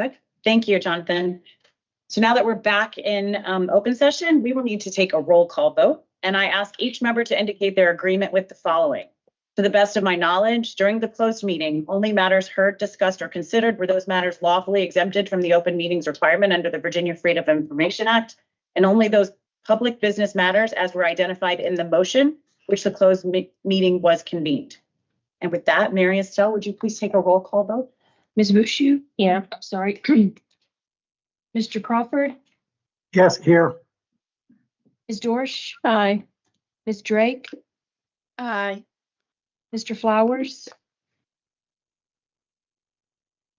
Good. Thank you, Jonathan. So now that we're back in open session, we will need to take a roll call vote. And I ask each member to indicate their agreement with the following. To the best of my knowledge, during the closed meeting, only matters heard, discussed, or considered were those matters lawfully exempted from the open meetings requirement under the Virginia Freedom of Information Act, and only those public business matters as were identified in the motion, which the closed meeting was convened. And with that, Mary Estelle, would you please take a roll call vote? Ms. Bushu? Yeah, I'm sorry. Mr. Crawford? Yes, here. Ms. Dorsch? Aye. Ms. Drake? Aye. Mr. Flowers?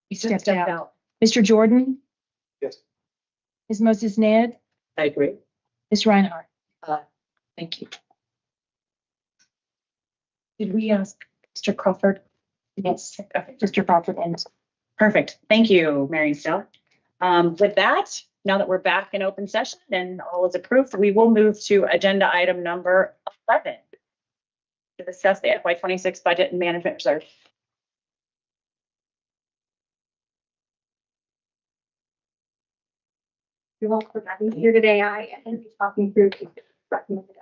He stepped out. Mr. Jordan? Yes. Ms. Moses Ned? I agree. Ms. Reinhardt? Thank you. Did we ask Mr. Crawford? Yes. Okay. Mr. Crawford ends. Perfect. Thank you, Mary Estelle. With that, now that we're back in open session and all is approved, we will move to agenda item number 11 to discuss the FY26 budget and management reserve. You're welcome for having me here today. I am be talking through the recommended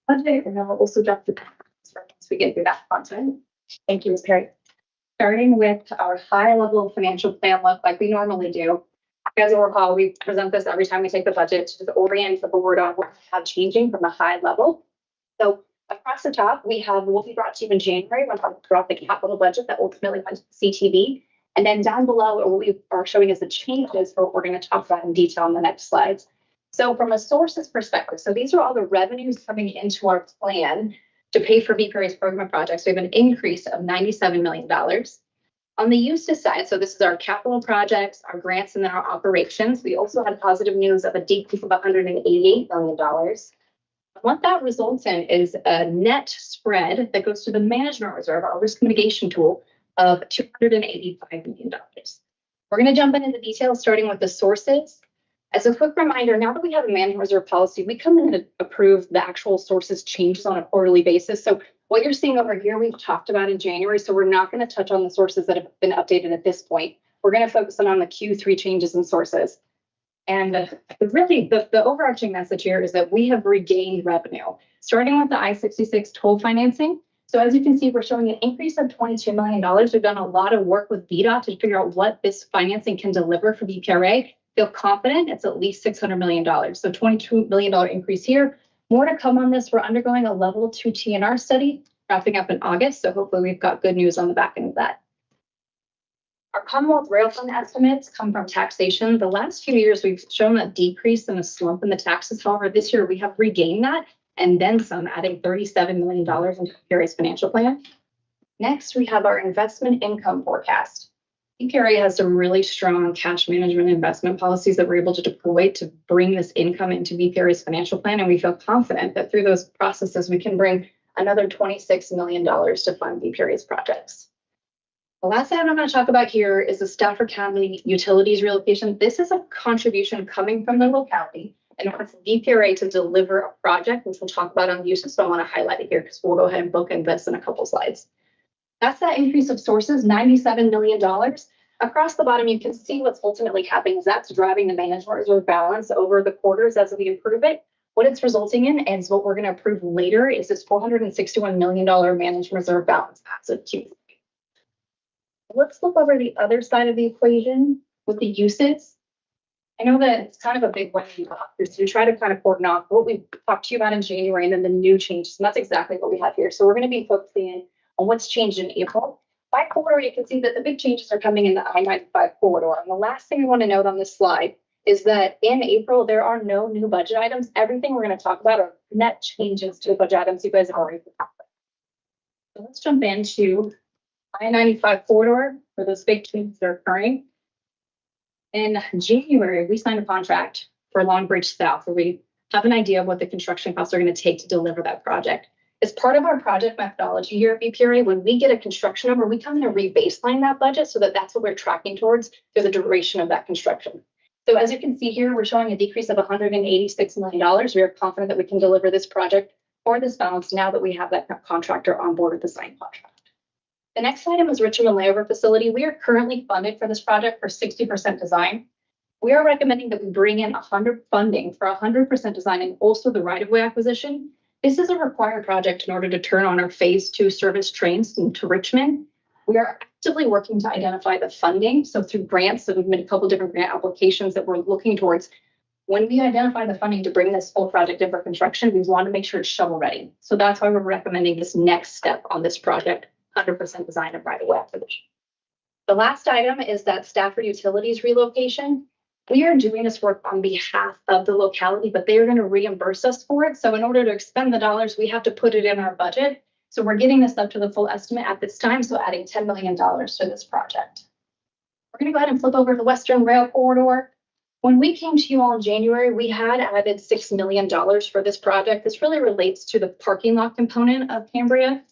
budget, and then we'll also jump to once we get through that content. Thank you, Ms. Perry. Starting with our high-level financial plan look like we normally do. You guys will recall, we present this every time we take the budget to just orient the board on what we have changing from a high level. So across the top, we have what we brought to you in January when we brought the capital budget that ultimately went to CTV. And then down below, what we are showing is the changes for what we're going to talk about in detail in the next slides. So from a sources perspective, so these are all the revenues coming into our plan to pay for VPRA's program projects. We have an increase of $97 million. On the uses side, so this is our capital projects, our grants, and then our operations. We also had positive news of a decrease of $188 million. What that results in is a net spread that goes to the management reserve, our risk mitigation tool, of $285 million. We're going to jump into the details, starting with the sources. As a quick reminder, now that we have a management reserve policy, we come in and approve the actual sources changes on a quarterly basis. So what you're seeing over here, we've talked about in January, so we're not going to touch on the sources that have been updated at this point. We're going to focus on the Q3 changes in sources. And the overarching message here is that we have regained revenue, starting with the I-66 toll financing. So as you can see, we're showing an increase of $22 million. We've done a lot of work with VDOT to figure out what this financing can deliver for VPRA. Feel confident it's at least $600 million. So $22 million increase here. More to come on this. We're undergoing a level 2 TNR study, wrapping up in August. So hopefully we've got good news on the back end of that. Our Commonwealth Rail Fund estimates come from taxation. The last few years, we've shown a decrease and a slump in the taxes. However, this year we have regained that and then some, adding $37 million into VPRA's financial plan. Next, we have our investment income forecast. VPRA has some really strong cash management investment policies that we're able to deploy to bring this income into VPRA's financial plan. And we feel confident that through those processes, we can bring another $26 million to fund VPRA's projects. The last item I'm going to talk about here is the Stafford County Utilities relocation. This is a contribution coming from the locality in order for VPRA to deliver a project, which we'll talk about on uses. So I want to highlight it here because we'll go ahead and bookend this in a couple slides. That's that increase of sources, $97 million. Across the bottom, you can see what's ultimately happening is that's driving the management reserve balance over the quarters as we improve it. What it's resulting in is what we're going to approve later is this $461 million management reserve balance as of Q3. Let's look over the other side of the equation with the uses. I know that it's kind of a big one to try to kind of coordinate off what we talked to you about in January and then the new changes. And that's exactly what we have here. So we're going to be focusing on what's changed in April. By corridor, you can see that the big changes are coming in the I-95 corridor. And the last thing we want to note on this slide is that in April, there are no new budget items. Everything we're going to talk about are net changes to the budget items you guys have already talked about. So let's jump into I-95 corridor where those big changes are occurring. In January, we signed a contract for Long Bridge South where we have an idea of what the construction costs are going to take to deliver that project. As part of our project methodology here at VPRA, when we get a construction number, we come in and re-baseline that budget so that that's what we're tracking towards through the duration of that construction. So as you can see here, we're showing a decrease of $186 million. We are confident that we can deliver this project for this balance now that we have that contractor on board with the signed contract. The next item is Richmond Layover Facility. We are currently funded for this project for 60% design. We are recommending that we bring in 100 funding for 100% design and also the right-of-way acquisition. This is a required project in order to turn on our phase 2 service trains into Richmond. We are actively working to identify the funding. So through grants, so we've made a couple different grant applications that we're looking towards. When we identify the funding to bring this whole project in for construction, we want to make sure it's shovel ready. So that's why we're recommending this next step on this project, 100% design and right-of-way acquisition. The last item is that Stafford Utilities relocation. We are doing this work on behalf of the locality, but they are going to reimburse us for it. So in order to expend the dollars, we have to put it in our budget. So we're getting this up to the full estimate at this time. So adding $10 million to this project. We're going to go ahead and flip over to the Western Rail Corridor. When we came to you all in January, we had added $6 million for this project. This really relates to the parking lot component of Cambria,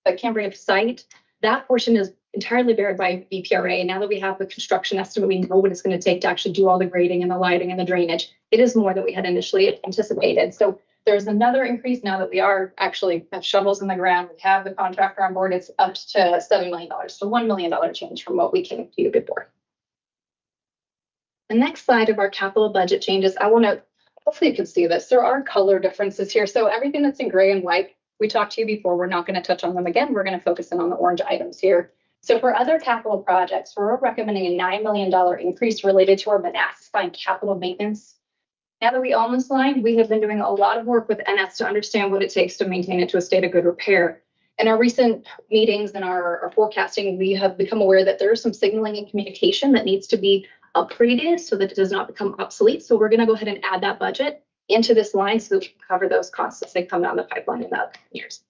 the Cambria site. That portion is entirely bared by VPRA. Now that we have the construction estimate, we know what it's going to take to actually do all the grading and the lighting and the drainage. It is more than we had initially anticipated. So there's another increase now that we are actually have shovels in the ground. We have the contractor on board. It's up to $7 million. So $1 million change from what we came to you before. The next slide of our capital budget changes, I want to, hopefully you can see this. There are color differences here. So everything that's in gray and white, we talked to you before. We're not going to touch on them again. We're going to focus in on the orange items here. So for other capital projects, we're recommending a $9 million increase related to our Manassas line capital maintenance. Now that we own this line, we have been doing a lot of work with NS to understand what it takes to maintain it to a state of good repair. In our recent meetings and our forecasting, we have become aware that there is some signaling and communication that needs to be upgraded so that it does not become obsolete. So we're going to go ahead and add that budget into this line so that we can cover those costs as they come down the pipeline in the upcoming years.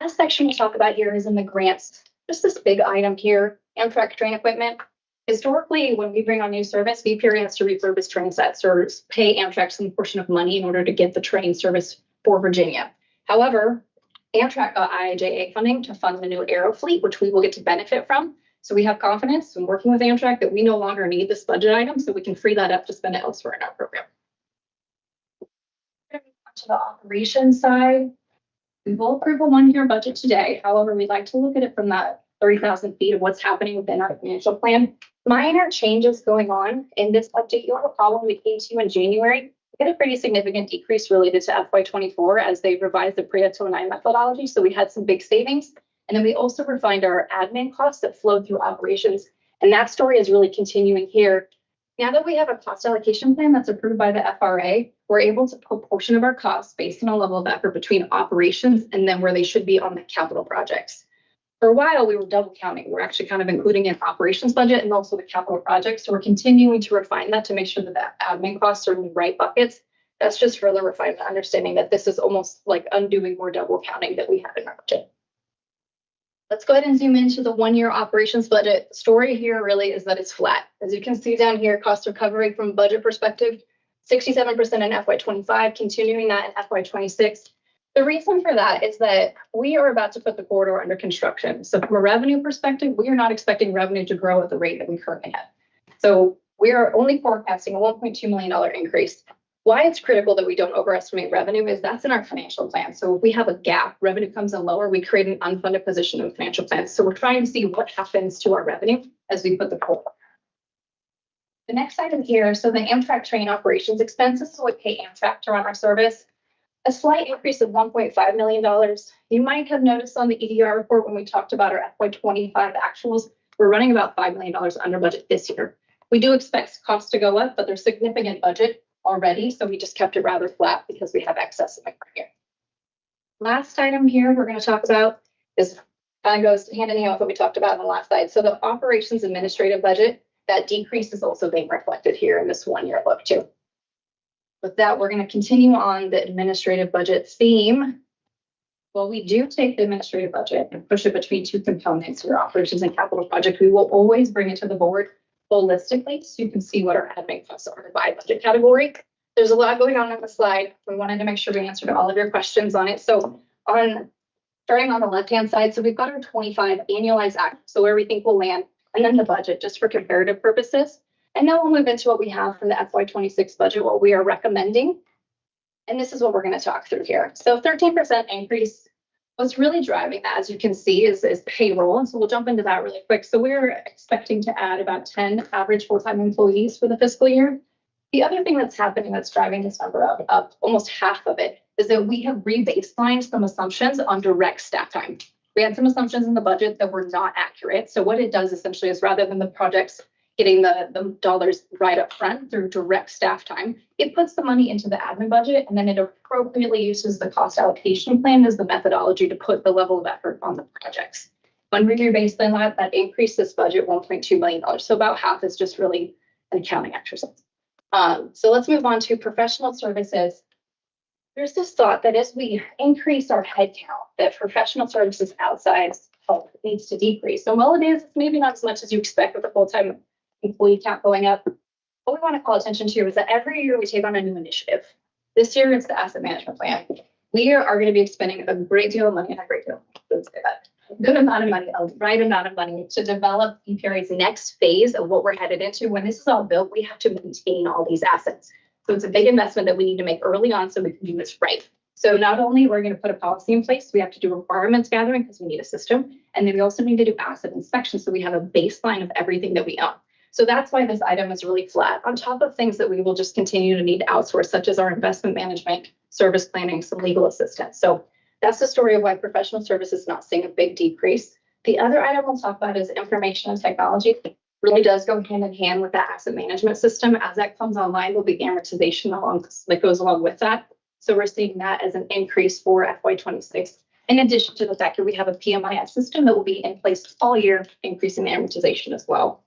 Last section we'll talk about here is in the grants. Just this big item here, Amtrak train equipment. Historically, when we bring on new service, VPRA has to refurbish train sets or pay Amtrak some portion of money in order to get the train service for Virginia. However, Amtrak got IIJA funding to fund the new Aero fleet, which we will get to benefit from. So we have confidence in working with Amtrak that we no longer need this budget item, so we can free that up to spend it elsewhere in our program. To the operations side, we will approve a one-year budget today. However, we'd like to look at it from that 30,000 feet of what's happening within our financial plan. Minor changes going on in this budget. You'll recall when we came to you in January, we had a pretty significant decrease related to FY24 as they revised the PREA 209 methodology. So we had some big savings. And then we also refined our admin costs that flowed through operations. And that story is really continuing here. Now that we have a cost allocation plan that's approved by the FRA, we're able to put a portion of our costs based on a level of effort between operations and then where they should be on the capital projects. For a while, we were double counting. We're actually kind of including in operations budget and also the capital projects. So we're continuing to refine that to make sure that the admin costs are in the right buckets. That's just further refinement, understanding that this is almost like undoing more double counting that we have in our budget. Let's go ahead and zoom into the one-year operations budget. The story here really is that it's flat. As you can see down here, cost recovery from a budget perspective, 67% in FY25, continuing that in FY26. The reason for that is that we are about to put the corridor under construction. So from a revenue perspective, we are not expecting revenue to grow at the rate that we currently have. So we are only forecasting a $1.2 million increase. Why it's critical that we don't overestimate revenue is that's in our financial plan. So if we have a gap, revenue comes in lower, we create an unfunded position in the financial plan. So we're trying to see what happens to our revenue as we put the corridor. The next item here, so the Amtrak train operations expenses, so we pay Amtrak to run our service. A slight increase of $1.5 million. You might have noticed on the EDR report when we talked about our FY25 actuals, we're running about $5 million under budget this year. We do expect costs to go up, but there's significant budget already, so we just kept it rather flat because we have excess in the current year. Last item here we're going to talk about is kind of goes hand in hand with what we talked about on the last slide. So the operations administrative budget, that decrease is also being reflected here in this one-year look too. With that, we're going to continue on the administrative budget theme. Well, we do take the administrative budget and push it between two components, your operations and capital project. We will always bring it to the board holistically so you can see what our admin costs are by budget category. There's a lot going on the slide. We wanted to make sure we answered all of your questions on it. So starting on the left-hand side, so we've got our 25 annualized act, so where we think we'll land, and then the budget just for comparative purposes. And then we'll move into what we have from the FY26 budget, what we are recommending. And this is what we're going to talk through here. So 13% increase What's really driving that, as you can see, is payroll. And so we'll jump into that really quick. So we're expecting to add about 10 average full-time employees for the fiscal year. The other thing that's happening that's driving this number up almost half of it, is that we have re-baselined some assumptions on direct staff time. We had some assumptions in the budget that were not accurate. So what it does essentially is, rather than the projects getting the dollars right up front through direct staff time, it puts the money into the admin budget, and then it appropriately uses the cost allocation plan as the methodology to put the level of effort on the projects. When we rebaseline that increased this budget $1.2 million. So about half is just really an accounting exercise. So let's move on to professional services. There's this thought that as we increase our headcount, that professional services outside help needs to decrease. So while it is, it's maybe not as much as you expect with a full-time employee count going up. What we want to call attention to is that every year we take on a new initiative. This year it's the asset management plan. We are going to be expending a great deal of money, not a great deal, let's say that, a good amount of money, a right amount of money to develop VPRA's next phase of what we're headed into. When this is all built, we have to maintain all these assets. So it's a big investment that we need to make early on so we can do this right. So not only we're going to put a policy in place, we have to do requirements gathering because we need a system. And then we also need to do asset inspection so we have a baseline of everything that we own. So that's why this item is really flat, on top of things that we will just continue to need to outsource, such as our investment management, service planning, some legal assistance. So that's the story of why professional services is not seeing a big decrease. The other item we'll talk about is information and technology. It really does go hand in hand with the asset management system. As that comes online, there'll be amortization that goes along with that. So we're seeing that as an increase for FY26. In addition to the fact that we have a PMIS system that will be in place all year, increasing the amortization as well.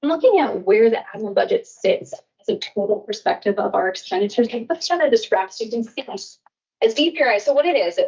Looking at where the admin budget sits as a total perspective of our expenditures, let's try to describe so you can see as VPRA. So what it is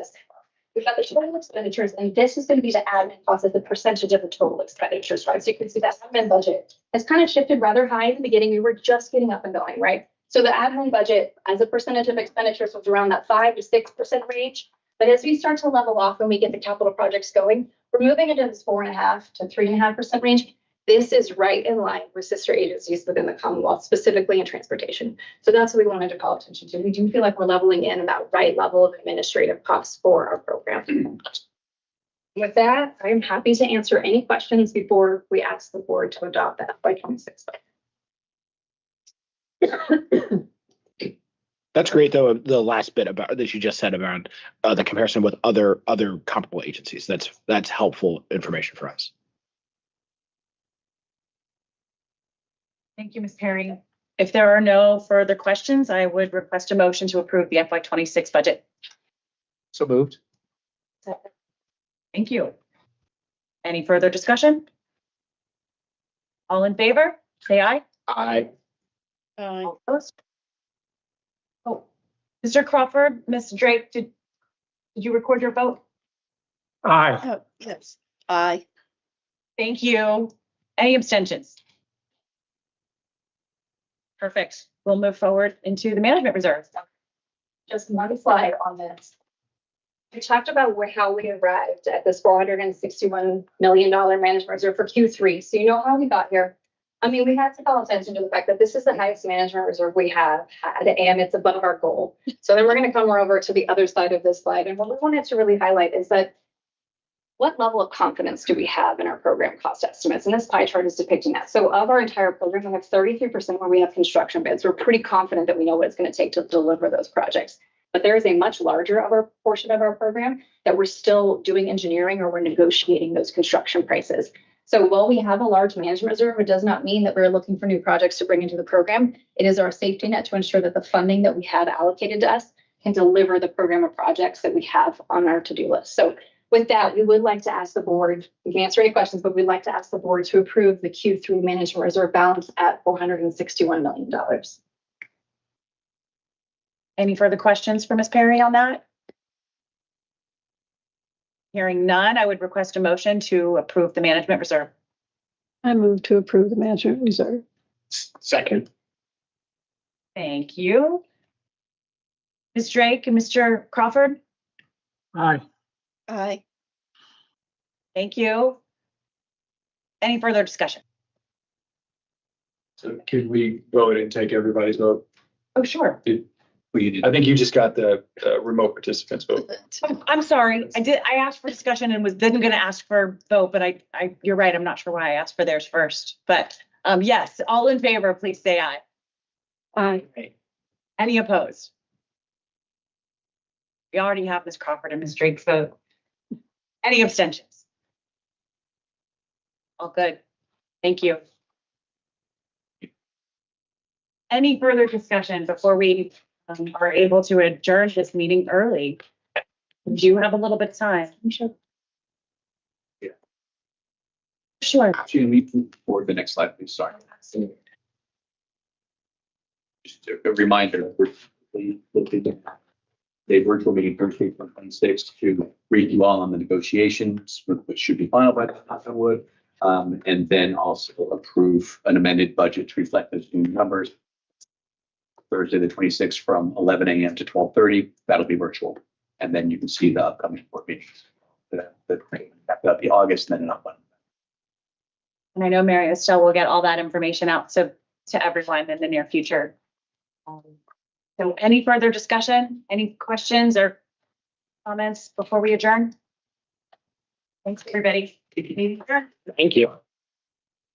we've got the total expenditures, and this is going to be the admin cost as a percentage of the total expenditures, right? So you can see that admin budget has kind of shifted rather high in the beginning. We were just getting up and going, right? So the admin budget as a percentage of expenditures was around that 5 to 6% range. But as we start to level off and we get the capital projects going, we're moving into this 4.5 to 3.5% range. This is right in line with sister agencies within the Commonwealth, specifically in transportation. So that's what we wanted to call attention to. We do feel like we're leveling in that right level of administrative costs for our program. With that, I'm happy to answer any questions before we ask the board to adopt the FY26 budget. That's great, though. The last bit about that you just said about the comparison with other comparable agencies. That's helpful information for us. Thank you, Ms. Perry. If there are no further questions, I would request a motion to approve the FY26 budget. So moved. Thank you. Any further discussion? All in favor, say aye. Aye. All opposed? Oh, Mr. Crawford, Ms. Drake, did you record your vote? Aye. Oh, yes, aye. Thank you. Any abstentions? Perfect. We'll move forward into the management reserve. Just one slide on this. We talked about how we arrived at this $461 million management reserve for Q3. So you know how we got here. I mean, we had to call attention to the fact that this is the highest management reserve we have had, and it's above our goal. So then we're going to come over to the other side of this slide. And what we wanted to really highlight is that what level of confidence do we have in our program cost estimates? And this pie chart is depicting that. So of our entire program, we have 33% where we have construction bids. We're pretty confident that we know what it's going to take to deliver those projects. But there is a much larger of our portion of our program that we're still doing engineering or we're negotiating those construction prices. So while we have a large management reserve, it does not mean that we're looking for new projects to bring into the program. It is our safety net to ensure that the funding that we have allocated to us can deliver the program of projects that we have on our to-do list. So with that, we would like to ask the board, we can answer any questions, but we'd like to ask the board to approve the Q3 management reserve balance at $461 million. Any further questions for Ms. Perry on that? Hearing none, I would request a motion to approve the management reserve. I move to approve the management reserve. Second. Thank you. Ms. Drake and Mr. Crawford, Aye. Aye. thank you. Any further discussion? So can we vote and take everybody's vote? Oh, sure. Well, you did. I think you just got the remote participants vote. Oh, I'm sorry. I asked for discussion and was then going to ask for vote, but you're right. I'm not sure why I asked for theirs first, but yes, all in favor, please say aye. Aye. Any opposed? We already have Ms. Crawford and Ms. Drake vote. Any abstentions? All good. Thank you. Any further discussion before we are able to adjourn this meeting early? We do have a little bit of time. Sure. Yeah. Sure. Actually, we move forward the next slide, please. Sorry. Just a reminder, we the virtual meeting Thursday from 26 to read you all on the negotiations, which should be final by the wood. And then also approve an amended budget to reflect those new numbers. Thursday, the 26th from 11 a.m. to 12:30. That'll be virtual. And then you can see the upcoming board meetings. That'll be August and then another one. And I know Mary Estelle will get all that information out to everyone in the near future. So any further discussion, any questions or comments before we adjourn? Thanks, everybody. Meeting adjourned. Thank you.